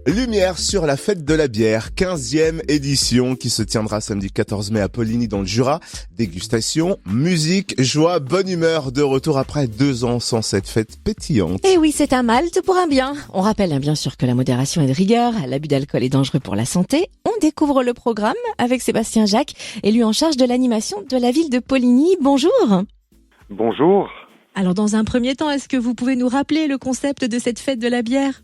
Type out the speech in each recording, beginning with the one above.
Lumière sur la fête de la bière, 15e édition qui se tiendra samedi 14 mai à Poligny dans le Jura. Dégustation, musique, joie, bonne humeur de retour après 2 ans sans cette fête pétillante. Et oui, c'est un malte pour un bien. On rappelle bien sûr que la modération est de rigueur, l'abus d'alcool est dangereux pour la santé. On découvre le programme avec Sébastien Jacques, élu en charge de l'animation de la ville de Poligny. Bonjour. Bonjour. Alors dans un premier temps, est-ce que vous pouvez nous rappeler le concept de cette fête de la bière ?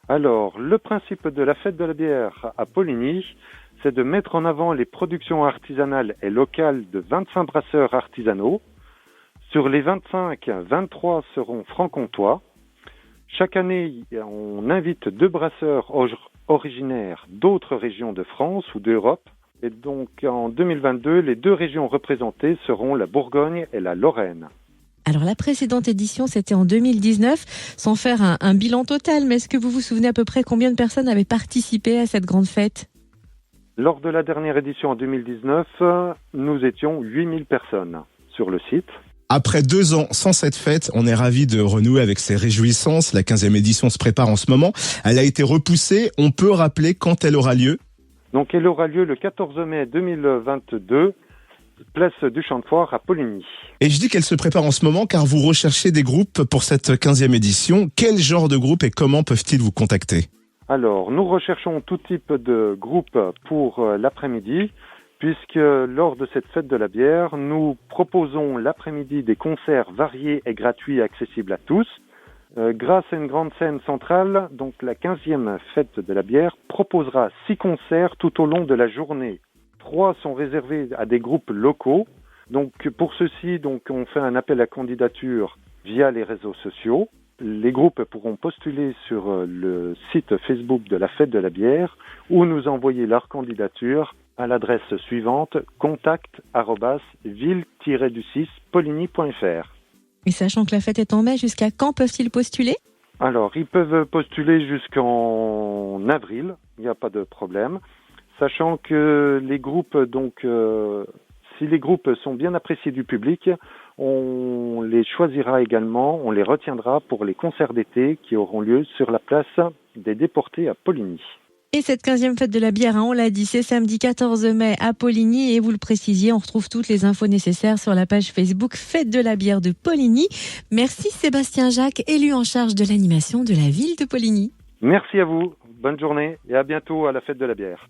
Alors, le principe de la fête de la bière à Poligny, c'est de mettre en avant les productions artisanales et locales de 25 brasseurs artisanaux. Sur les 25, 23 seront franc-comtois. Chaque année, on invite 2 brasseurs originaires d'autres régions de France ou d'Europe. Et donc, en 2022, les 2 régions représentées seront la Bourgogne et la Lorraine. Alors la précédente édition, c'était en 2019, sans faire un bilan total, mais est-ce que vous vous souvenez à peu près combien de personnes avaient participé à cette grande fête ? Lors de la dernière édition en 2019, nous étions 8000 personnes sur le site. Après 2 ans sans cette fête, on est ravis de renouer avec ces réjouissances. La 15e édition se prépare en ce moment. Elle a été repoussée. On peut rappeler quand elle aura lieu ? Donc elle aura lieu le 14 mai 2022, place du Champ de Foire à Poligny. Et je dis qu'elle se prépare en ce moment car vous recherchez des groupes pour cette 15e édition. Quel genre de groupe et comment peuvent-ils vous contacter ? Alors, nous recherchons tout type de groupe pour l'après-midi, puisque lors de cette fête de la bière, nous proposons l'après-midi des concerts variés et gratuits accessibles à tous. Grâce à une grande scène centrale, donc la 15e fête de la bière proposera 6 concerts tout au long de la journée. 3 sont réservés à des groupes locaux. Donc pour ceci, on fait un appel à candidature via les réseaux sociaux. Les groupes pourront postuler sur le site Facebook de la Fête de la Bière ou nous envoyer leur candidature à l'adresse suivante contact@ville-du6poligny.fr. Et sachant que la fête est en mai, jusqu'à quand peuvent-ils postuler ? Alors, ils peuvent postuler jusqu'en avril, il n'y a pas de problème. Sachant que les groupes, si les groupes sont bien appréciés du public, on les choisira également, on les retiendra pour les concerts d'été qui auront lieu sur la place des Déportés à Poligny. Et cette 15e fête de la bière, on l'a dit, c'est samedi 14 mai à Poligny. Et vous le précisiez, on retrouve toutes les infos nécessaires sur la page Facebook Fête de la bière de Poligny. Merci Sébastien Jacques, élu en charge de l'animation de la ville de Poligny. Merci à vous, bonne journée et à bientôt à la Fête de la bière.